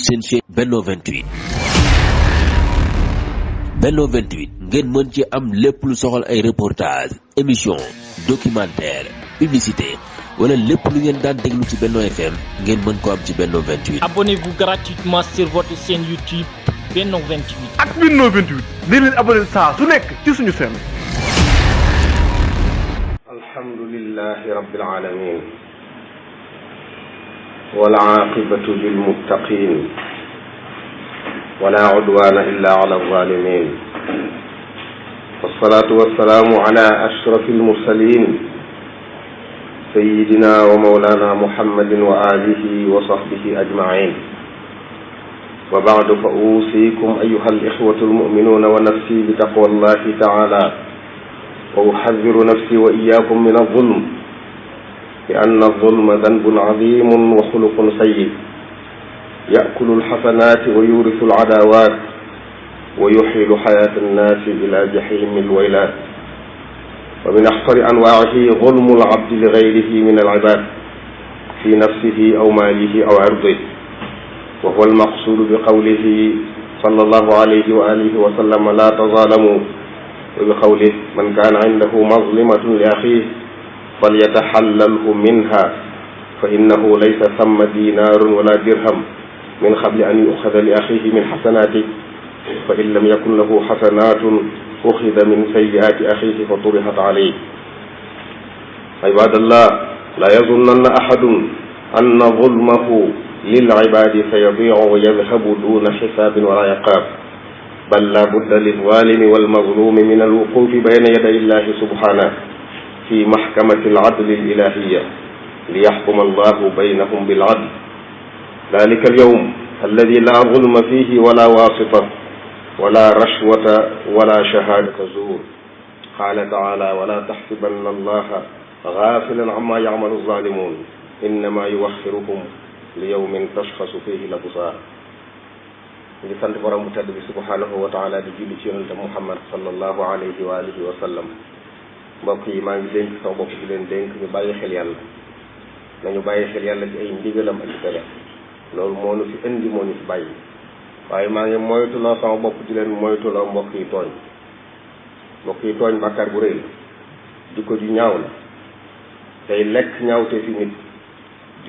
seen chaîne Benno 28. Benno 28 ngeen mën ci am lépp lu soxal ay reportage émission documentaire publicité wala lépp lu ngeen daan déglu ci Benno FM ngeen mën ko am ci Benno 28. Abonnez-vous gratuitement sur votre chaîne YouTube Benno 28. ak Benno 28 di leen abonné saa su nekk ci suñu chaîne. alhamdulillahi rabbil alamin wal aqibatu lil muttaqin wala udwana illa ala zalimin wassalatu wassalamu ala ashrafil mursalin sayyidina wa mawlana muhammadin wa alihi wa sahbihi ajma'in wa ba'du fa usikum ayyuha al ikhwatu al mu'minuna wa nafsi bi taqwallahi ta'ala wa uhadhiru nafsi wa iyyakum min adh-dhulm li anna adh-dhulma dhanbun 'adhimun wa khuluqun sayyi ya'kulu al-hasanati wa yurithu al-'adawat wa yuhilu hayata an-nasi ila jahimi al-waylat wa min akhfari anwa'ihi dhulmu al-'abdi li ghayrihi min al-'ibad fi nafsihi aw malihi aw 'irdihi wa huwa al-maqsud bi qawlihi sallallahu alayhi wa alihi wa sallam la tazalamu wa bi qawlihi man kana 'indahu mazlimatun li akhihi falyatahallalhu minha fa innahu laysa thamma dinarun wala dirham min qabli an yu'khadha li akhihi min hasanatihi fa in lam yakun lahu hasanatun ukhidha min sayyi'ati akhihi fa turihat alayhi. ibadallah la yazunanna ahadun anna zulmahu lil ibadi sayadi'u wa yadhhabu duna hisabin wala iqab bal la budda lil zalimi wal mazlumi min al wuqufi bayna yaday illahi subhanahu fi mahkamati al adl al ilahiyya liyahkuma allahu baynahum bil adl dhalika al yawm alladhi la zulma fihi wala wasita wala rashwata wala shahadata zur qala ta'ala wala tahsibanna allaha ghafilan amma ya'malu adh-dhalimun innama yuwakhiruhum li yawmin tashkhasu fihi al-absar. ngi sant borom bu tedd bi subhanahu wa ta'ala di julli ci yonente Muhammad sallallahu alayhi wa alihi wa sallam. mbokk yi maa ngi dénk sama bopp di leen dénk ñu bàyyi xel yàlla nañu bàyyi xel yàlla ci ay ndigalam ak tere loolu moo nu fi indi moo ñu fi bàyyi waaye maa ngi moytuloo sama bopp di leen moytuloo mbokk yi tooñ bàkkaar bu rëy la jikko ju ñaaw la tey lekk ñaawte fi nit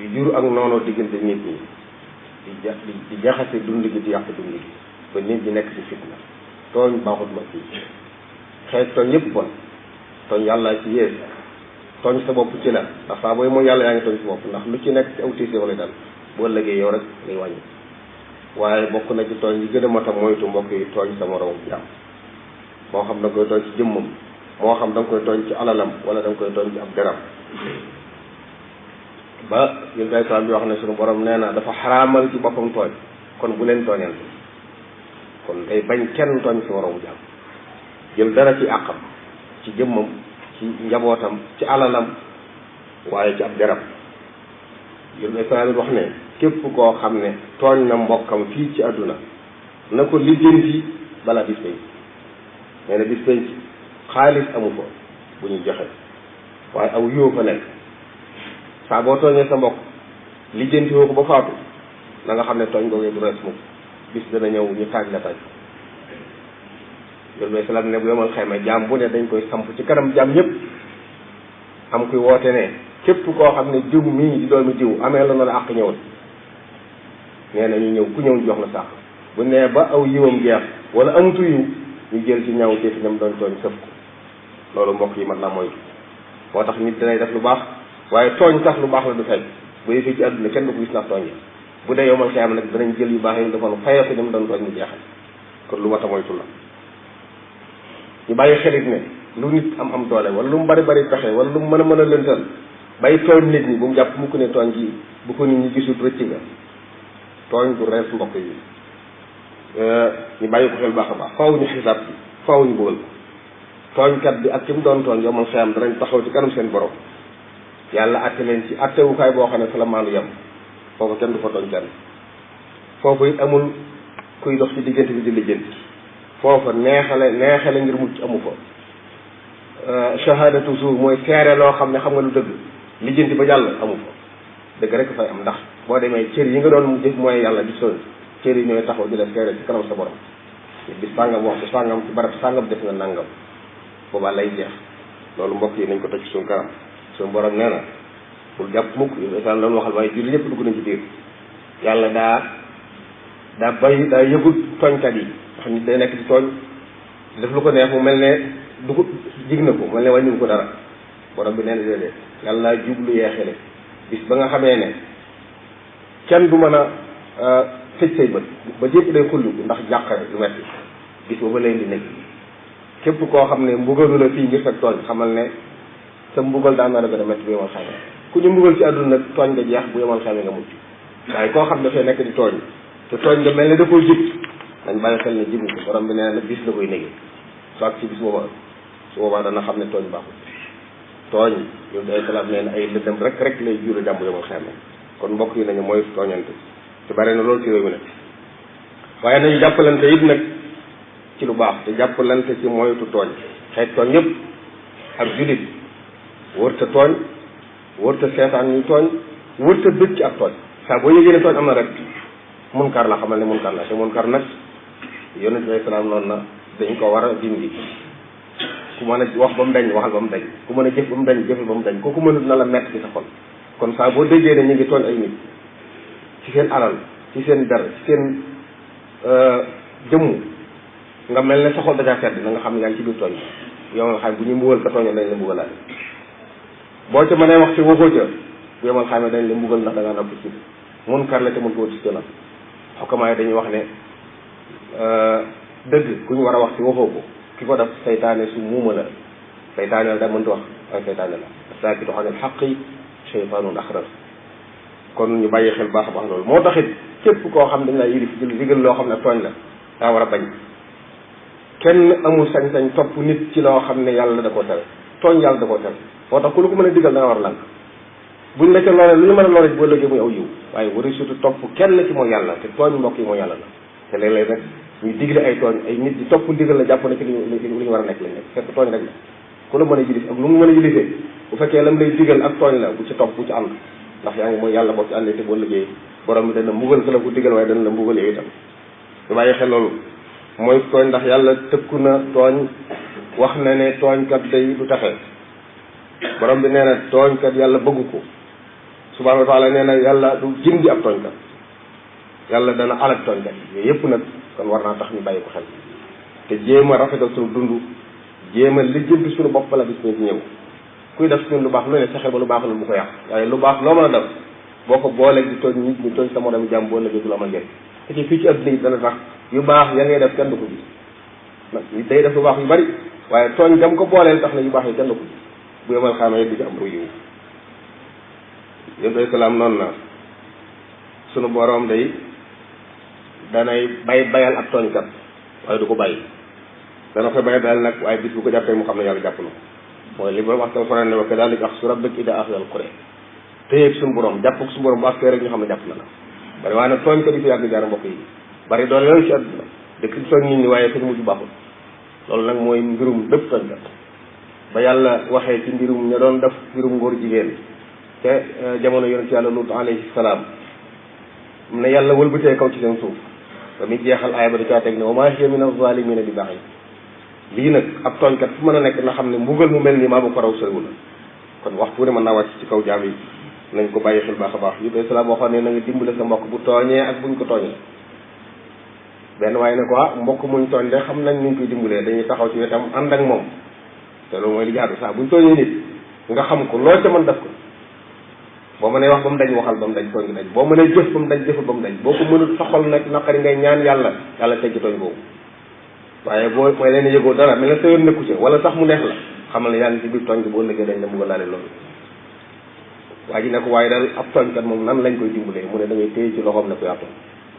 di jur ak noonu diggante nit ñi di jaxase dund gi di yàq dund gi ba nit ñi nekk ci fitna tooñ baaxut ma fii xeet tooñ yëpp bon tooñ yàlla ci yées tooñ sa bopp ci la ndax saa booy mooy yàlla yaa ngi tooñ sa bopp ndax lu ci nekk ci aw tiis yow lay dal boo lëggee yow rek lay wàññi waaye bokk na ci tooñ yi gën a mat a moytu mbokk yi tooñ sa moroom jàmm moo xam da nga koy tooñ ci jëmmam moo xam da nga koy tooñ ci alalam wala da nga koy tooñ ci ab deram ba yéen kay bi wax ne suñu borom nee na dafa xaraamal ci boppam tooñ kon bu leen tooñante kon day bañ kenn tooñ sa moroom jàmm jël dara ci àqam ci jëmmam ci njabootam ci alalam waaye ci ab deram yéen kay wax ne képp koo xam ne tooñ na mbokkam fii ci àdduna na ko lijjanti balaa bis penc nee na bis penc xaalis amu ko bu ñu joxe waaye aw yiw fa nekk saa boo tooñee sa mbokk lijjanti woo ko ba faatu na nga xam ne tooñ googee du rees mukk bis dana ñëw ñu taaj la taaj yolu bay salam ne bu yomal xayma jaam bu ne dañ koy samp ci kanam jaam ñëpp am kuy woote ne képp koo xam ne jiw mii di doomi jiw amee la na la àq ñëwal nee na ñu ñëw ku ñëw jox la sax bu nee ba aw yiwam jeex wala amutu yiw ñu jël ci ñaw ci ñam doon tooñ sëf ko loolu mbokk yi mat la moytu moo tax nit danay def lu baax waaye tooñ sax lu baax la du fay bu defee ci àdduna kenn du ko gis ndax tooñ bu dee yow man xëy am nag danañ jël yu baax yi defoon fayee ko ñam doon tooñ mu jeexal kon lu mat a moytu la ñu bàyyi xelit ne lu nit am doole wala lu mu bari pexe wala lu mu mën a lëntal bay tooñ nit ñi bu mu jàpp mu ko ne tooñ gi bu ko nit ñi gisul rëcc nga tooñ du rees mbokk yi ñu bàyyi ko xel baax a baax faaw ñu xisaab bi faaw ñu bëggal ko tooñkat bi ak ki mu doon tooñ yow man xeyam danañ taxaw ci kanam seen borom yàlla atte leen ci attewukaay boo xam ne fa la maandu yem foofu kenn du fa tooñ kenn foofu it amul kuy dox ci diggante bi di lijjanti foofa neexale ngir mucc amu fa shahadatu zuur mooy seere loo xam ne xam nga lu dëgg lijjanti ba jàll amu fa dëgg rek fay am ndax boo demee cër yi nga doon jëf mooy yàlla gisoon cër yi ñooy taxaw di la seere ci kanam sa borom bis sàngam waxtu sàngam ci barab sàngam def nga nangam boobaa lay jeex loolu mbokk yi nañ ko teg ci suñu kanam suñu borom nee na bul jàpp mukk isaan loolu waxal waaye julli yëpp dugg nañ ci biir yàlla daa yëgul tooñkat yi ndax nit day nekk di tooñ def lu ko neex mu mel ne dugub jig na ko mel ne wàññiwu ko dara borom bi nee na déedéet yàlla jublu yeexele bis ba nga xamee ne kenn du mën a tëj say bët ba yëpp day xullu ndax jàqare lu metti bis ba leen di nekk képp koo xam ne mbugalu la fii ngir fekk tooñ xamal ne sa mbugal daan na la gën a metti bu yemal xamee ku ñu mbugal ci àdduna nag tooñ nga jeex bu yemal xamee nga mucc waaye koo xam dafay nekk di tooñ te tooñ nga mel ne da koo jib dañ bàyyi xel ne jibu ko borom bi nee na bis la koy nége soit ci bis booba su boobaa dana xam ne tooñ baaxul tooñ yow day salaam nee na ay lëndëm rek lay jura jàmm yemal xamee kon mbokk yi nañu mooy tooñante te bare na loolu ci réew mi nag waaye nañu jàppalante it nag ci lu baax te jàppalante ci moytu tooñ xeet tooñ yëpp ak julit wërta tooñ wërta seetaan ñuy tooñ wërta dëkk ci ak tooñ saa boo yëgee ne tooñ am na rek munkar la xamal ne munkar la te munkar nag yonent bi salaam noonu na dañ ko war a dindi ku mën a wax ba mu dañ waxal ba mu dañ ku mën a jëf ba mu dañ jëfal ba mu dañ kooku mënut na la mett ci sa xol kon saa boo déggee ne ñu ngi tooñ ay nit ci seen alal ci seen der ci seen jëmm nga mel ne sa xol dajaa sedd na nga xam ne yaa ngi ci biir tooñ yow nga xam bu ñu mbugal ka tooñoon dañ la mbugalaale boo ca mënee wax ci waxoo ca bu yomal xam ne dañ la mbugal ndax da ngaa napp ci munkar la te mën ko wut ci tënam xokkamaa yi dañuy wax ne dëgg ku ñu war a wax ci waxoo ko ki ko def saytaane su muuma la saytaane la da mënta wax waaye saytaane la saakitu anil haqqi shaytaanun axras kon ñu bàyyi xel baax a baax loolu moo taxit képp koo xam dañ laa yilif digal loo xam ne tooñ la daa war a bañ kenn amul sañ-sañ topp nit ci loo xam ne yàlla da koo tere tooñ yàlla da koo tere moo tax ku lu ko mën a digal da nga war a lànk buñ la ca lore lu ñu mën a lore boo lëggee muy aw yiw waaye wari surtout topp kenn ci mooy yàlla te tooñ mbokk yi mooy yàlla la te léeg-léeg nag ñuy digle ay tooñ ay nit di topp ndigal la jàpp na ci li ñu war a nekk lañ nekk fekk tooñ rek la ku la mën a jilif ak lu mu mën a jilifee bu fekkee lam lay digal ak tooñ la bu ci topp bu ci ànd ndax yaa ngi mooy yàlla boo ci àndee te boo liggéey borom bi dana mbugal ka la ko digal waaye dana la mbugal yow itam ñu bàyyi xel loolu mooy tooñ ndax yàlla tëkku na tooñ wax na ne tooñkat day du taxe borom bi nee na tooñkat yàlla bëggu ko subhanahu wa taala nee na yàlla du jindi ab tooñkat yàlla dana alak tooñkat yooyu yëpp nag kon war naa tax ñu bàyyi ko xel te jéem a rafetal suñu dund jéem a lijjanti suñu bopp la bis ci ñëw kuy def suñu lu baax lu ne fexeel ba lu baax la bu ko yàq waaye lu baax loo mën a def boo ko booleeg di tooñ nit ñi tooñ sa moroom jàmm boo lëggee du la amal njëriñ te ci fii ci adduna yi dana tax yu baax ya ngay def kenn du ko gis nag day def lu baax yu bari waaye tooñ gam ko booleel tax na yu baax yi kenn du ko gis bu yemal xaama yi du ci am ru yiw yéen doy salaam noonu na sunu boroom day danay bayal ab tooñkat waaye du ko bàyyi dana koy bayal daal nag waaye bis bu ko jàppee mu xam ne yàlla jàpp na ko mooy li ba wax tam faran ne wa kadhalika axzu rabbika idaa axada al-qura téyeeg suñu borom jàpp ak suñu borom bu askee rek ñu xam ne jàpp na la bari waaye nag tooñ ko di fi yàgg jaar mbokk yi bari doole yooyu ci àdduna dëkk di tooñ nit ñi waaye seen mujj baaxul loolu nag mooy mbirum bépp tooñkat ba yàlla waxee ci mbirum ña doon def mbirum ngóor jigéen te jamono yonent yàlla Lut alayhi salaam mu ne yàlla wëlbatee kaw ci seen suuf ba muy jeexal aaya ba da caa teg ne wa maa hiya min az-zaalimiina bi ba'iid lii nag ab tooñkat fu mën a nekk na xam ne mbugal mu mel nii maa bu ko raw soriwul la kon waxtu ne mën naa wàcc ci kaw jaam yi nañ ko bàyyi xel baax a baax yu day salaam waxoon ne na nga dimbale sa mbokk bu tooñee ak buñ ko tooñee benn waaye ne ko mbokk muñ tooñ de xam nañ nuñ koy dimbalee dañuy taxaw ci wetam ànd ak moom te loolu mooy li jaadu saa buñ tooñee nit nga xam ko loo ca mën def ko boo mënee wax ba mu dañ waxal ba mu dañ tooñ dañ boo mënee jëf ba mu dañ jëfal ba mu dañ boo ko mënul saxol nag naqari ngay ñaan yàlla teggi tooñ boobu waaye boo mooy leen yëgoo dara mel na sa yoon nekku ci wala sax mu neex la xamal ne yaa ngi ci biir tooñ bi boo ëllëgee dañ la bëgg a laale loolu waa ji ne ko waaye daal ab tooñkat moom nan lañ koy dimbalee mu ne da ngay téye ci loxoom ne ko yaa tooñ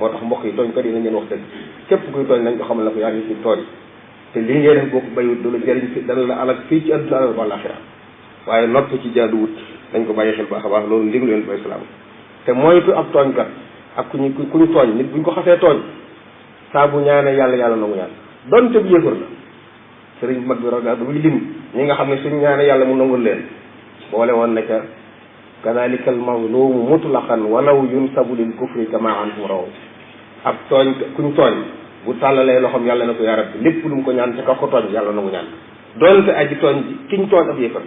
moo tax mbokk yi tooñkat yi nañ leen wax dëgg képp kuy tooñ nañ ko xamal ne ko yaa ngi ci tooñ te lii ngay def boo ko bayut du la jëriñ fi dana la alal fii ci adduna alal wala axira waaye nopp ci jaadu wut dañ ko bàyyi xel baax a baax loolu ndigal leen bay salaam te moytu ab tooñkat ak ku ñu tooñ nit buñ ko xasee tooñ saa bu ñaanee yàlla nangu ñaan donte bu yëfër la sëriñ bu mag bi raga bu lim ñi nga xam ne suñ ñaanee yàlla mu nangul leen boole woon na ca kadhalika al mazlumu mutlaqan walaw yunsabu lil kufri kama anhum raw ab tooñ kuñ tooñ bu tàllalee loxoom yàlla na ko yaa rabbi lépp lu mu ko ñaan ca ka ko tooñ yàlla na mu ñaan doonte aji tooñ ji kiñ tooñ ab yëfar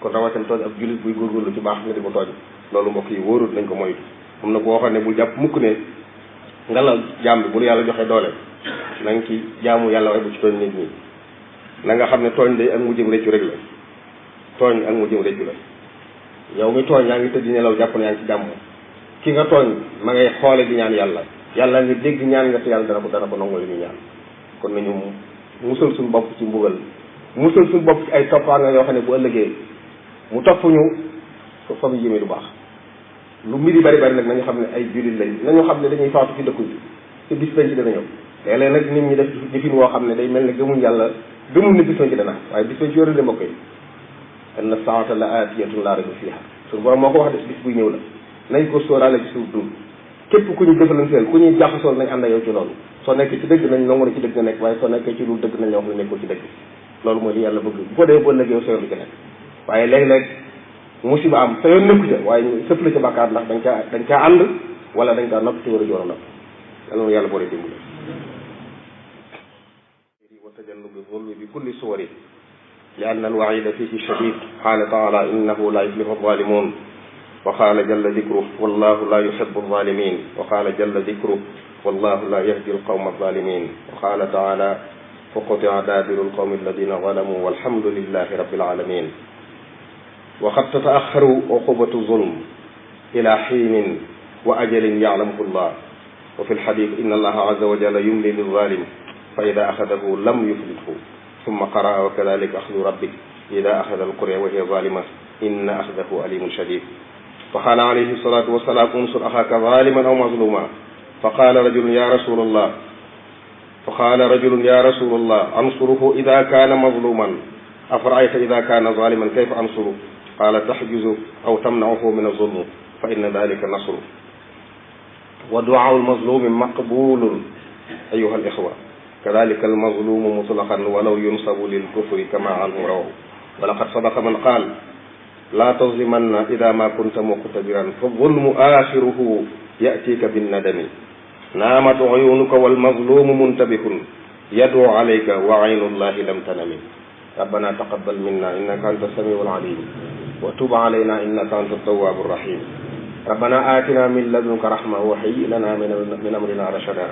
kon rawatina tooñ ab jullit buy góorgóorlu ci baax nga di ko tooñ loolu mbokk yi wóorut nañ ko moytu am na boo xam ne bu jàpp mukk ne nga la jaam bi bu yàlla joxe doole na nga ci jaamu yàlla waaye bu ci tooñ nit ñi na nga xam ne tooñ day ak mu jëm réccu rek la tooñ ak mu jëm réccu la yow mi tooñ yaa ngi tëdd nelaw jàpp ne yaa ngi ci jàmm ki nga tooñ ma ngay xoole di ñaan yàlla ngi dégg ñaan nga te yàlla dana ko nangu li ñu ñaan kon nañu musal suñu bopp ci mbugal musal suñu bopp ci ay toppaanga yoo xam ne bu ëllëgee mu topp ñu fa mu yéeme lu baax lu mbiri bari bari nag nañu xam ne ay jullit lañ nañu xam ne dañuy faatu ci dëkku bi te bis bañ ci dana ñëw léeg-léeg nag nit ñi def jëfin woo xam ne day mel ne gëmuñ yàlla gëmuñ ne bis bañ ci dana waaye bis bañ ci yorale mbokk yi inna saata la aatiyatun laa rayba fiiha suñu borom moo ko wax de bis buy ñëw la nañ ko sóoraale ci suuf dund képp ku ñu jëfalanteel ku ñuy jaxasool nañ ànd ak yow ci loolu soo nekkee ci dëgg nañ nangu ne ci dëgg nga nekk waaye soo nekkee ci lu dëgg nañ la wax ne nekkoo ci dëgg loolu mooy li yàlla bëgg bu ko dee ba ëllëgee yow sa yoon lu ci nekk waaye léeg-léeg musiba am sa yoon nekku ca waaye ñu sëf la ca bàkkaar ndax dañ caa ànd wala dañ kaa nopp ci war a joor a nopp yàlla yàlla boole dimbali wa tajannubi zulmi bi kulli suwari li anna alwaida fihi shadid qaala taala innahu la yuflihu alzalimun wa qaala jalla dikruh wallahu la yuhibbu alzalimin wa qaala jalla dikruh wallahu la yahdi alqawma alzalimin wa qaala taala فقطع دابر القوم الذين ظلموا والحمد لله رب العالمين وقد تتأخر عقوبة الظلم إلى حين وأجل يعلمه الله وفي الحديث إن الله عز وجل يملي للظالم فإذا أخذه لم يفلته ثم قرأ وكذلك أخذ ربك إذا أخذ القرى وهي ظالمة إن أخذه أليم شديد فقال عليه الصلاة والسلام انصر أخاك ظالما أو مظلوما فقال رجل يا رسول الله أنصره إذا كان مظلوما أفرأيت إذا كان ظالما كيف أنصره قال تحجز أو تمنعه من الظلم فإن ذلك نصر ودعاء المظلوم مقبول أيها الإخوة كذلك المظلوم مطلقا ولو ينصب للكفر كما عنه رواه ولقد صدق من قال لا تظلمن إذا ما كنت مقتدرا فالظلم آخره يأتيك بالندم نامت عيونك والمظلوم منتبه يدعو عليك وعين الله لم تنم ربنا تقبل منا إنك أنت السميع العليم وتب علينا إنك أنت التواب الرحيم ربنا آتنا من لدنك رحمة وهيئ لنا من أمرنا رشدا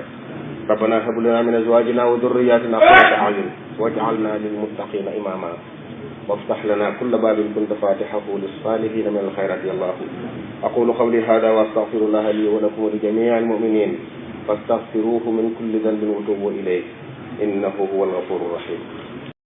ربنا هب لنا من أزواجنا وذرياتنا قرة أعين واجعلنا للمتقين إماما وافتح لنا كل باب كنت فاتحه للصالحين من الخيرات يا الله أقول قولي هذا وأستغفر الله لي ولكم ولجميع المؤمنين فاستغفروه من كل ذنب وتوبوا إليه إنه هو الغفور الرحيم